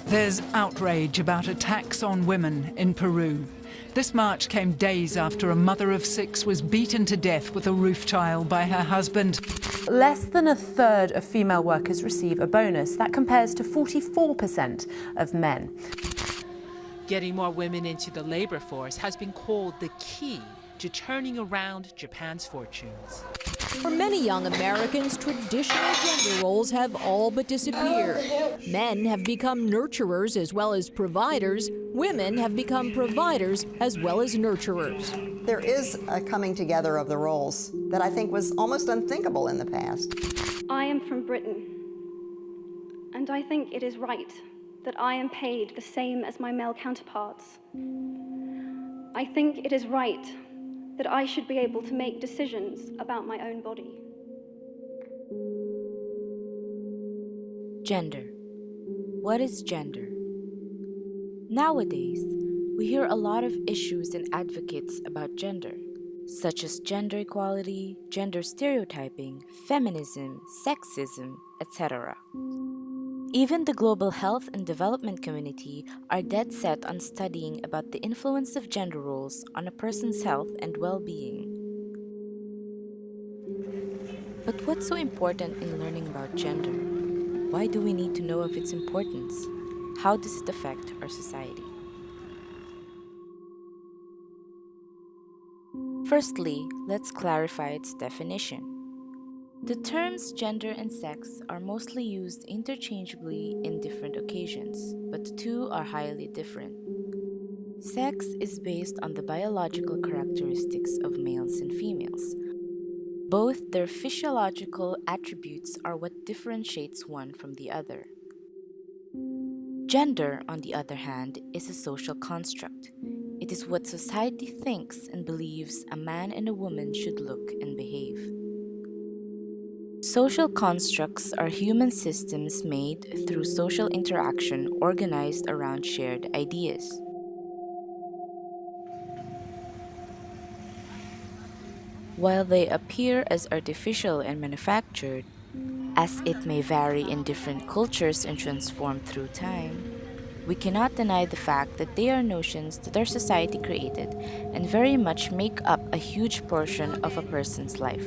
There's outrage about attacks on women in Peru. This march came days after a mother of 6 was beaten to death with a roof tile by her husband. Less than a third of female workers receive a bonus. That compares to 44% of men. Getting more women into the labor force has been called the key to turning around Japan's fortunes. For many young Americans, traditional gender roles have all but disappeared. Men have become nurturers as well as providers. Women have become providers as well as nurturers. There is a coming together of the roles that I think was almost unthinkable in the past. I am from Britain, and I think it is right that I am paid the same as my male counterparts. I think it is right that I should be able to make decisions about my own body. Gender. What is gender? Nowadays, we hear a lot of issues and advocates about gender, such as gender equality, gender stereotyping, feminism, sexism, etc. Even the global health and development community are dead set on studying about the influence of gender roles on a person's health and well-being. But what's so important in learning about gender? Why do we need to know of its importance? How does it affect our society? Firstly, let's clarify its definition. The terms gender and sex are mostly used interchangeably in different occasions, but the two are highly different. Sex is based on the biological characteristics of males and females. Both their physiological attributes are what differentiates one from the other. Gender, on the other hand, is a social construct. It is what society thinks and believes a man and a woman should look and behave. Social constructs are human systems made through social interaction organized around shared ideas. While they appear as artificial and manufactured, as it may vary in different cultures and transform through time, we cannot deny the fact that they are notions that our society created and very much make up a huge portion of a person's life.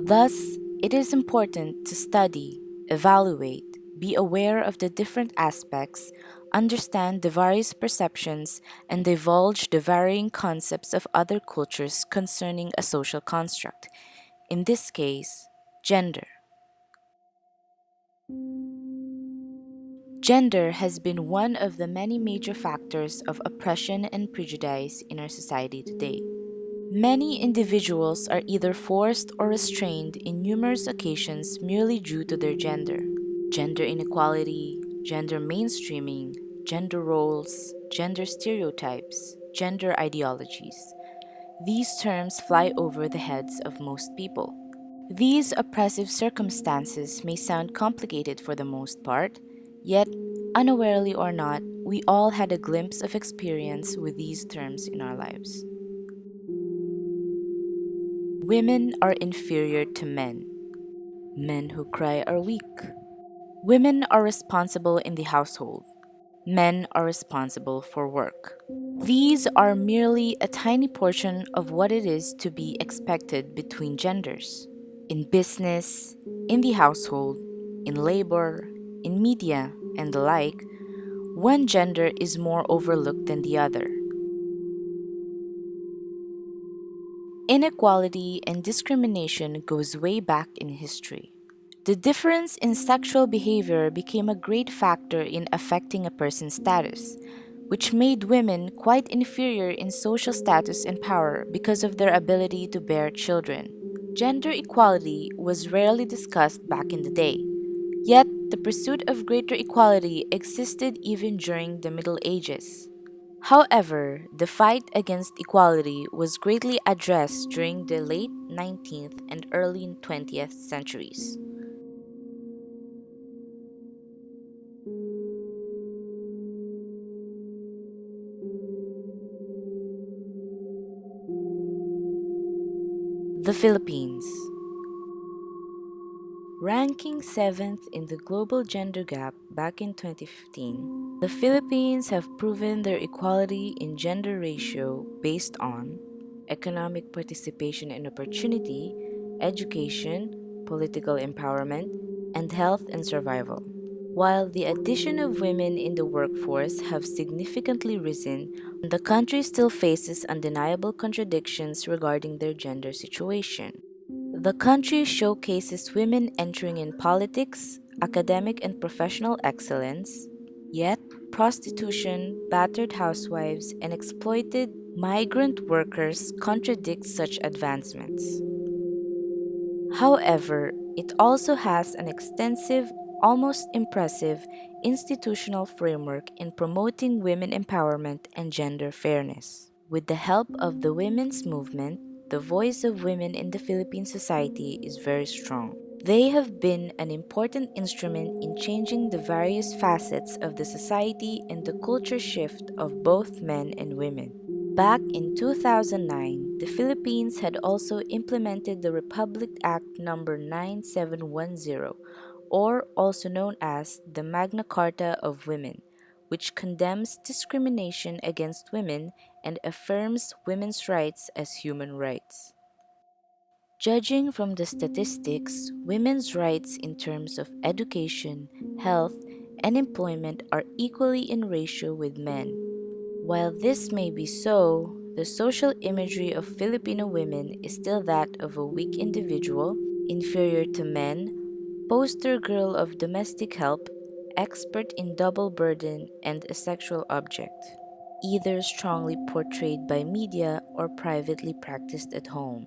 Thus, it is important to study, evaluate, be aware of the different aspects, understand the various perceptions, and divulge the varying concepts of other cultures concerning a social construct, in this case, gender. Gender has been one of the many major factors of oppression and prejudice in our society today. Many individuals are either forced or restrained in numerous occasions merely due to their gender. Gender inequality, gender mainstreaming, gender roles, gender stereotypes, gender ideologies. These terms fly over the heads of most people. These oppressive circumstances may sound complicated for the most part, yet, unawarely or not, we all had a glimpse of experience with these terms in our lives. Women are inferior to men. Men who cry are weak. Women are responsible in the household. Men are responsible for work. These are merely a tiny portion of what it is to be expected between genders. In business, in the household, in labor, in media, and the like, one gender is more overlooked than the other. Inequality and discrimination goes way back in history. The difference in sexual behavior became a great factor in affecting a person's status, which made women quite inferior in social status and power because of their ability to bear children. Gender equality was rarely discussed back in the day, yet the pursuit of greater equality existed even during the Middle Ages. However, the fight against equality was greatly addressed during the late 19th and early 20th centuries. The Philippines. Ranking 7th in the global gender gap back in 2015, the Philippines have proven their equality in gender ratio based on economic participation and opportunity, education, political empowerment, and health and survival. While the addition of women in the workforce have significantly risen, the country still faces undeniable contradictions regarding their gender situation. The country showcases women entering in politics, academic and professional excellence, yet prostitution, battered housewives, and exploited migrant workers contradict such advancements. However, it also has an extensive, almost impressive, institutional framework in promoting women empowerment and gender fairness. With the help of the women's movement, the voice of women in the Philippine society is very strong. They have been an important instrument in changing the various facets of the society and the culture shift of both men and women. Back in 2009, the Philippines had also implemented the Republic Act No. 9710, or also known as the Magna Carta of Women, which condemns discrimination against women and affirms women's rights as human rights. Judging from the statistics, women's rights in terms of education, health, and employment are equally in ratio with men. While this may be so, the social imagery of Filipino women is still that of a weak individual, inferior to men, poster girl of domestic help, expert in double burden, and a sexual object, either strongly portrayed by media or privately practiced at home.